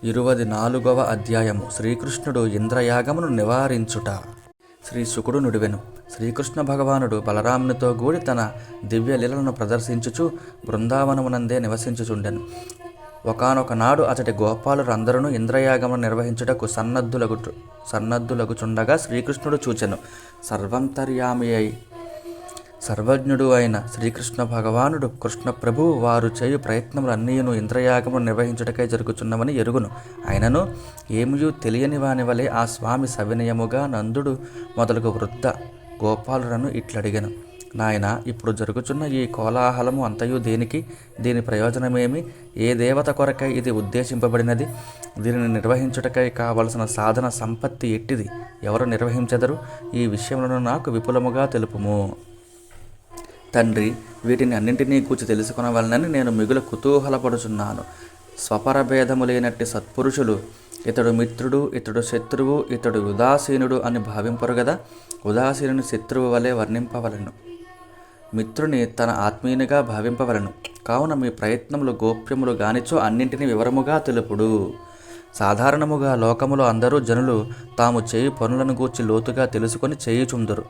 24వ అధ్యాయము శ్రీకృష్ణుడు ఇంద్రయాగమును నివారించుట. శ్రీ శుకుడు నుడివెను. శ్రీకృష్ణ భగవానుడు బలరామునితో కూడి తన దివ్య లీలలను ప్రదర్శించుచు బృందావనమునందే నివసించుచుండెను. ఒకానొక నాడు అతడి గోపాలురందరూ ఇంద్రయాగమును నిర్వహించుటకు సన్నద్ధులగుచుండగా శ్రీకృష్ణుడు చూచెను. సర్వంతర్యామి అయి సర్వజ్ఞుడు అయిన శ్రీకృష్ణ భగవానుడు కృష్ణప్రభువు వారు చేయు ప్రయత్నములన్నీయును ఇంద్రయాగమును నిర్వహించుటకై జరుగుచున్నవని ఎరుగును. అయినను ఏమియూ తెలియని వాని వలె ఆ స్వామి సవినయముగా నందుడు మొదలగు వృద్ధ గోపాలులను ఇట్లడిగెను. నాయన, ఇప్పుడు జరుగుచున్న ఈ కోలాహలము అంతయు దేనికి? దీని ప్రయోజనమేమి? ఏ దేవత కొరకై ఇది ఉద్దేశింపబడినది? దీనిని నిర్వహించుటకై కావలసిన సాధన సంపత్తి ఎట్టిది? ఎవరు నిర్వహించెదరు? ఈ విషయములను నాకు విపులముగా తెలుపుము. తండ్రి, వీటిని అన్నింటినీ గూర్చి తెలుసుకొనవలనని నేను మిగుల కుతూహలపడుచున్నాను. స్వపరభేదము లేనట్టి సత్పురుషులు ఇతడు మిత్రుడు, ఇతడు శత్రువు, ఇతడు ఉదాసీనుడు అని భావింపరు గదా. ఉదాసీనుని శత్రువు వలె వర్ణింపవలను, మిత్రుని తన ఆత్మీయునిగా భావింపవలను. కావున మీ ప్రయత్నములు గోప్యములు గానిచో అన్నింటినీ వివరముగా తెలుపుడు. సాధారణముగా లోకములో అందరూ జనులు తాము చేయు పనులను గూర్చి లోతుగా తెలుసుకొని చేయుచుందురు.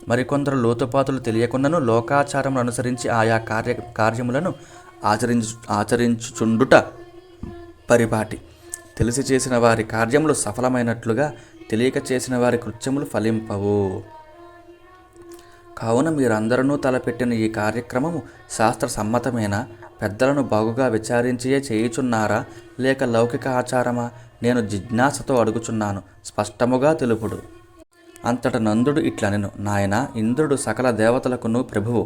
మరికొందరు లోతుపాతులు తెలియకుండాను లోకాచారములు అనుసరించి ఆయా కార్యములను ఆచరించుచుండుట పరిపాటి. తెలిసి చేసిన వారి కార్యములు సఫలమైనట్లుగా తెలియక చేసిన వారి కృత్యములు ఫలింపవు. కావున మీరందరూ తలపెట్టిన ఈ కార్యక్రమము శాస్త్ర సమ్మతమేనా? పెద్దలను బాగుగా విచారించియే చేయుచున్నారా, లేక లౌకిక ఆచారమా? నేను జిజ్ఞాసతో అడుగుచున్నాను, స్పష్టముగా తెలుపుడు. అంతట నందుడు ఇట్లనెను. నాయన, ఇంద్రుడు సకల దేవతలకును ప్రభువు.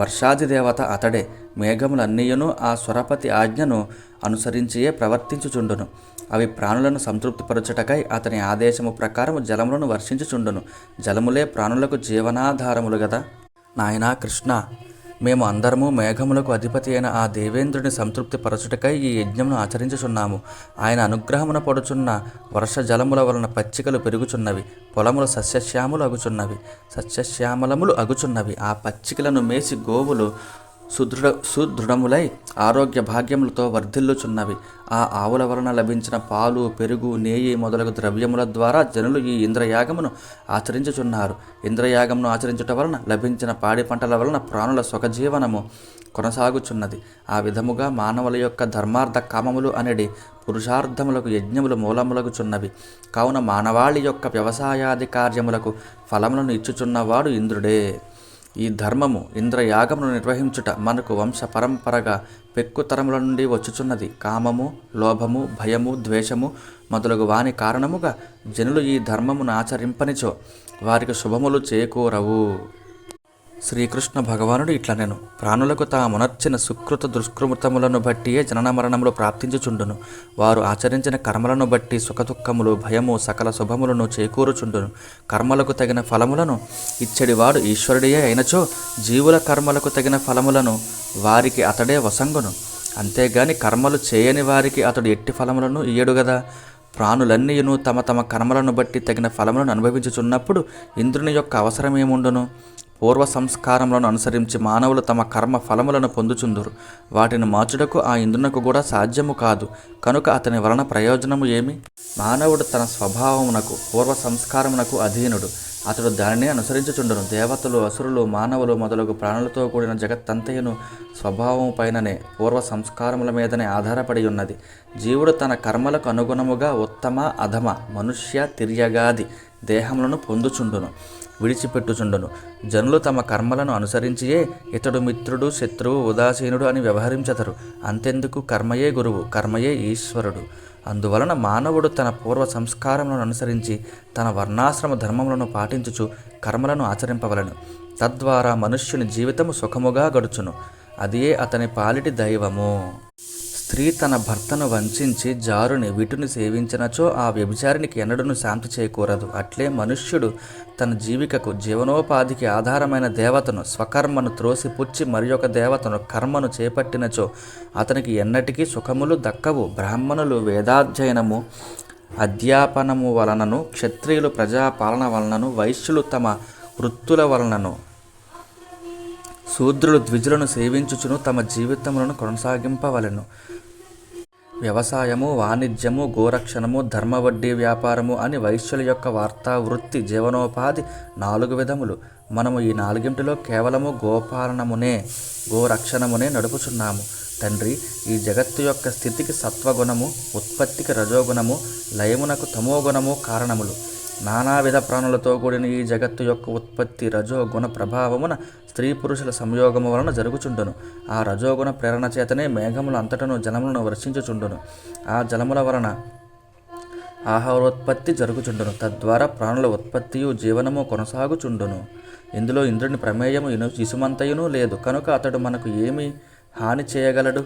వర్షాది దేవత అతడే. మేఘములన్నీయును ఆ స్వరపతి ఆజ్ఞను అనుసరించియే ప్రవర్తించుచుండును. అవి ప్రాణులను సంతృప్తిపరచుటకై అతని ఆదేశము ప్రకారము జలములను వర్షించుచుండును. జలములే ప్రాణులకు జీవనాధారములు గదా. నాయనా కృష్ణ, మేము అందరము మేఘములకు అధిపతి అయిన ఆ దేవేంద్రుని సంతృప్తి పరచుటకై ఈ యజ్ఞమును ఆచరించుచున్నాము. ఆయన అనుగ్రహమున పడుచున్న వర్ష జలముల వలన పచ్చికలు పెరుగుచున్నవి, పొలములు సస్యశ్యామలములు అగుచున్నవి. ఆ పచ్చికలను మేసి గోవులు సుదృఢములై ఆరోగ్య భాగ్యములతో వర్ధిల్లుచున్నవి. ఆ ఆవుల వలన లభించిన పాలు, పెరుగు, నేయి మొదలగు ద్రవ్యముల ద్వారా జనులు ఈ ఇంద్రయాగమును ఆచరించుచున్నారు. ఇంద్రయాగమును ఆచరించుట వలన లభించిన పాడి పంటల వలన ప్రాణుల సుఖజీవనము కొనసాగుచున్నది. ఆ విధముగా మానవుల యొక్క ధర్మార్థ కామములు అనేది పురుషార్థములకు యజ్ఞములు మూలములగుచున్నవి. కావున మానవాళి యొక్క వ్యవసాయాది కార్యములకు ఫలములను ఇచ్చుచున్నవాడు ఇంద్రుడే. ఈ ధర్మము ఇంద్రయాగమును నిర్వహించుట మనకు వంశ పరంపరగా పెక్కుతరముల నుండి వచ్చుచున్నది. కామము, లోభము, భయము, ద్వేషము మొదలగు వాని కారణముగా జనులు ఈ ధర్మమును ఆచరింపనిచో వారికి శుభములు చేకూరవు. శ్రీకృష్ణ భగవానుడు ఇట్లనెను. ప్రాణులకు తామునర్చిన సుకృత దుష్కృతములను బట్టియే జనన మరణములు ప్రాప్తించుచుండును. వారు ఆచరించిన కర్మలను బట్టి సుఖదుఖములు, భయము, సకల శుభములను చేకూరుచుండును. కర్మలకు తగిన ఫలములను ఇచ్చడివాడు ఈశ్వరుడియే అయినచో జీవుల కర్మలకు తగిన ఫలములను వారికి అతడే వసంగును. అంతేగాని కర్మలు చేయని వారికి అతడు ఎట్టి ఫలములను ఇయ్యడు గదా. ప్రాణులన్నీయును తమ తమ కర్మలను బట్టి తగిన ఫలములను అనుభవించుచున్నప్పుడు ఇంద్రుని యొక్క అవసరమేముండును? పూర్వ సంస్కారములను అనుసరించి మానవులు తమ కర్మ ఫలములను పొందుచుందురు. వాటిని మార్చుటకు ఆ ఇంద్రునకు కూడా సాధ్యము కాదు. కనుక అతని వలన ప్రయోజనము ఏమి? మానవుడు తన స్వభావమునకు, పూర్వ సంస్కారమునకు అధీనుడు. అతడు దానిని అనుసరించుచుండును. దేవతలు, అసురులు, మానవులు మొదలగు ప్రాణులతో కూడిన జగత్తంతయును స్వభావము పైననే, పూర్వ సంస్కారముల మీదనే ఆధారపడి ఉన్నది. జీవుడు తన కర్మలకు అనుగుణముగా ఉత్తమ, అధమ, మనుష్య, తిర్యగాది దేహములను పొందుచుండును, విడిచిపెట్టుచుండును. జనులు తమ కర్మలను అనుసరించియే ఇతడు మిత్రుడు, శత్రువు, ఉదాసీనుడు అని వ్యవహరించెదరు. అంతెందుకు, కర్మయే గురువు, కర్మయే ఈశ్వరుడు. అందువలన మానవుడు తన పూర్వ సంస్కారములను అనుసరించి తన వర్ణాశ్రమ ధర్మములను పాటించుచు కర్మలను ఆచరింపవలను. తద్వారా మనుష్యుని జీవితము సుఖముగా గడుచును. అదియే అతని పాలిటి దైవము. స్త్రీ తన భర్తను వంచించి జారుని విటుని సేవించినచో ఆ వ్యభిచారినికి ఎన్నడూను శాంతి చేకూరదు. అట్లే మనుష్యుడు తన జీవికకు, జీవనోపాధికి ఆధారమైన దేవతను, స్వకర్మను త్రోసిపుచ్చి మరి ఒక దేవతను, కర్మను చేపట్టినచో అతనికి ఎన్నటికీ సుఖములు దక్కవు. బ్రాహ్మణులు వేదాధ్యయనము, అధ్యాపనము వలనను, క్షత్రియులు ప్రజాపాలన వలనను, వైశ్యులు తమ వృత్తుల వలనను, శూద్రులు ద్విజులను సేవించుచును తమ జీవితములను కొనసాగింపవలెను. వ్యవసాయము, వాణిజ్యము, గోరక్షణము, ధర్మవడ్డీ వ్యాపారము అని వైశ్యుల యొక్క వార్తా వృత్తి జీవనోపాధి 4 విధములు. మనము ఈ 4ంటిలో కేవలము గోపాలనమునే, గోరక్షణమునే నడుపుచున్నాము. తండ్రి, ఈ జగత్తు యొక్క స్థితికి సత్వగుణము, ఉత్పత్తికి రజోగుణము, లయమునకు తమోగుణము కారణములు. నానావిధ ప్రాణులతో కూడిన ఈ జగత్తు యొక్క ఉత్పత్తి రజోగుణ ప్రభావమున స్త్రీ పురుషుల సంయోగము వలన జరుగుచుండును. ఆ రజోగుణ ప్రేరణ చేతనే మేఘముల అంతటను జలములను వర్షించుచుండును. ఆ జలముల వలన ఆహారోత్పత్తి జరుగుచుండును. తద్వారా ప్రాణుల ఉత్పత్తియు జీవనము కొనసాగుచుండును. ఇందులో ఇంద్రుని ప్రమేయము ఇసుమంతయునూ లేదు కనుక అతడు మనకు ఏమి హాని చేయగలడు?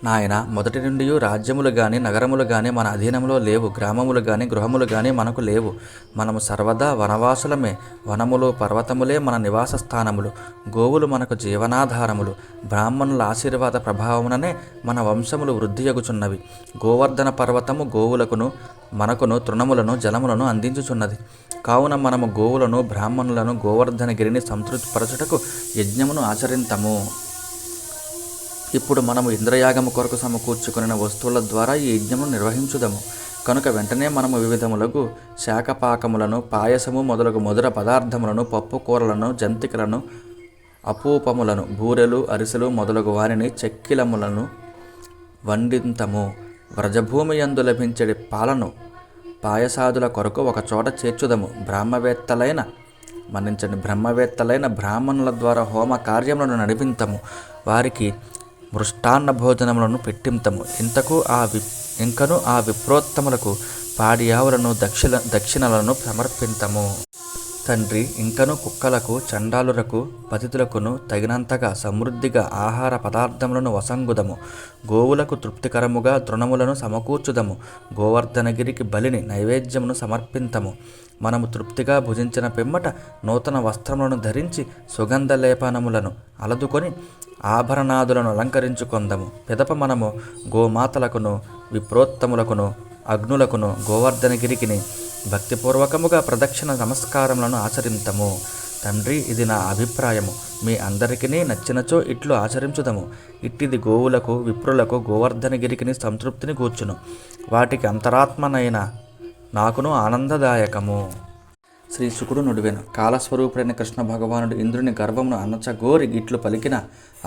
నాయన, మొదటి నుండి రాజ్యములు గాని నగరములు గాని మన అధీనంలో లేవు. గ్రామములు గాని గృహములు గాని మనకు లేవు. మనము సర్వదా వనవాసులమే. వనములు పర్వతములే మన నివాస స్థానములు. గోవులు మనకు జీవనాధారములు. బ్రాహ్మణుల ఆశీర్వాద ప్రభావముననే మన వంశములు వృద్ధియగుచున్నవి. గోవర్ధన పర్వతము గోవులకును మనకును తృణములను జలములను అందించుచున్నది. కావున మనము గోవులను బ్రాహ్మణులను గోవర్ధనగిరిని సంతృప్తిపరచుటకు యజ్ఞమును ఆచరింతము. ఇప్పుడు మనము ఇంద్రయాగము కొరకు సమకూర్చుకున్న వస్తువుల ద్వారా ఈ యజ్ఞమును నిర్వహించుదము. కనుక వెంటనే మనము వివిధములకు శాఖపాకములను, పాయసము మొదలగు మధుర పదార్థములను, పప్పు కూరలను, జంతికలను, అపూపములను, బూరెలు, అరిసెలు మొదలగు వారిని చెక్కిలములను వండింతము. వ్రజభూమి యందు లభించడి పాలను పాయసాదుల కొరకు ఒక చోట చేర్చుదము. బ్రహ్మవేత్తలైన బ్రాహ్మణుల ద్వారా హోమ కార్యములను నడిపింతము. వారికి మృష్టాన్న భోజనములను పెట్టింతము. ఇంకను ఆ విప్రోత్తములకు పాడియావులను దక్షిణలను సమర్పింతము. తండ్రి, ఇంకను కుక్కలకు, చండాలులకు, పతితులకును తగినంతగా సమృద్ధిగా ఆహార పదార్థములను వసంగుదము. గోవులకు తృప్తికరముగా తృణములను సమకూర్చుదము. గోవర్ధనగిరికి బలిని నైవేద్యమును సమర్పింతము. మనము తృప్తిగా భుజించిన పిమ్మట నూతన వస్త్రములను ధరించి సుగంధ లేపనములను అలదుకొని ఆభరణాదులను అలంకరించుకొందము. పిదప మనము గోమాతలకును విప్రోత్తములకును అగ్నులకును గోవర్ధనగిరికిని భక్తిపూర్వకముగా ప్రదక్షిణ నమస్కారములను ఆచరింతము. తండ్రి, ఇది నా అభిప్రాయము. మీ అందరికీ నచ్చినచో ఇట్లు ఆచరించుదము. ఇట్టిది గోవులకు విప్రులకు గోవర్ధనగిరికిని సంతృప్తిని కూర్చును. వాటికి అంతరాత్మనైన నాకును ఆనందదాయకము. శ్రీ శుకుడు నుడివెను. కాలస్వరూపుడైన కృష్ణ భగవానుడు ఇంద్రుని గర్వమును అణచగోరి ఇట్లు పలికిన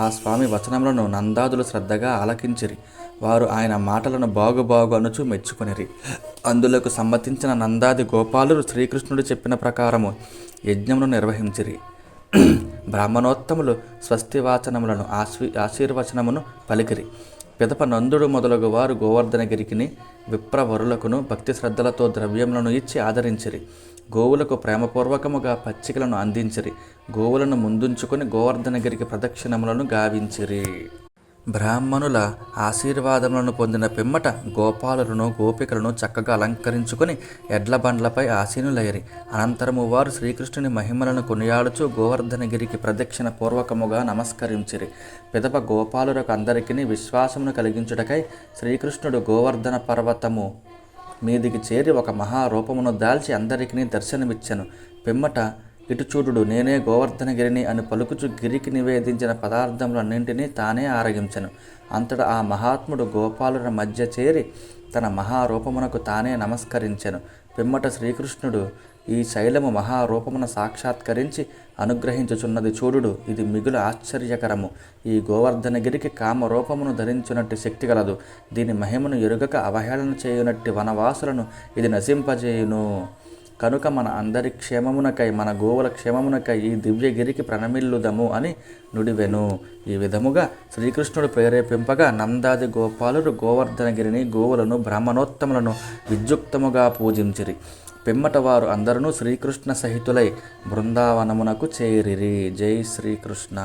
ఆ స్వామి వచనములను నందాదులు శ్రద్ధగా ఆలకించిరి. వారు ఆయన మాటలను బాగు అనుచు మెచ్చుకొనిరి. అందులకు సమ్మతించిన నందాది గోపాలురు శ్రీకృష్ణుడు చెప్పిన ప్రకారము యజ్ఞమును నిర్వహించిరి. బ్రాహ్మణోత్తములు స్వస్తివాచనములను ఆశీర్వచనమును పలికిరి. పిదప నందుడు మొదలగు వారు గోవర్ధనగిరికిని విప్రవరులకును భక్తి శ్రద్ధలతో ద్రవ్యములను ఇచ్చి ఆదరించిరి. గోవులకు ప్రేమపూర్వకముగా పచ్చికలను అందించిరి. గోవులను ముందుంచుకొని గోవర్ధనగిరికి ప్రదక్షిణములను గావించిరి. బ్రాహ్మణుల ఆశీర్వాదములను పొందిన పిమ్మట గోపాలులను గోపికలను చక్కగా అలంకరించుకొని ఎడ్ల బండ్లపై ఆసీనులైరి. అనంతరము వారు శ్రీకృష్ణుని మహిమలను కొనియాడుచు గోవర్ధనగిరికి ప్రదక్షిణ పూర్వకముగా నమస్కరించిరి. పిదప గోపాలులకు అందరికీ విశ్వాసమును కలిగించుటకై శ్రీకృష్ణుడు గోవర్ధన పర్వతము మీదికి చేరి ఒక మహారూపమును దాల్చి అందరికీ దర్శనమిచ్చెను. పిమ్మట ఇటు చూడుడు, నేనే గోవర్ధనగిరిని అని పలుకుచు గిరికి నివేదించిన పదార్థములన్నింటినీ తానే ఆరగించెను. అంతటా ఆ మహాత్ముడు గోపాలుల మధ్య చేరి తన మహారూపమునకు తానే నమస్కరించెను. పిమ్మట శ్రీకృష్ణుడు ఈ శైలము మహారూపమున సాక్షాత్కరించి అనుగ్రహించుచున్నది చూడుడు, ఇది మిగులు ఆశ్చర్యకరము. ఈ గోవర్ధనగిరికి కామరూపమును ధరించునట్టి శక్తి కలదు. దీని మహిమను ఎరుగక అవహేళన చేయునట్టి వనవాసులను ఇది నశింపజేయును. కనుక మన అందరి క్షేమమునకై, మన గోవుల క్షేమమునకై ఈ దివ్యగిరికి ప్రణమిల్లుదము అని నుడివెను. ఈ విధముగా శ్రీకృష్ణుడు ప్రేరేపింపగా నందాది గోపాలురు గోవర్ధనగిరిని, గోవులను, బ్రాహ్మణోత్తములను విద్యుక్తముగా పూజించిరి. పిమ్మట వారు అందరూ శ్రీకృష్ణ సహితులై బృందావనమునకు చేరిరి. జై శ్రీకృష్ణ.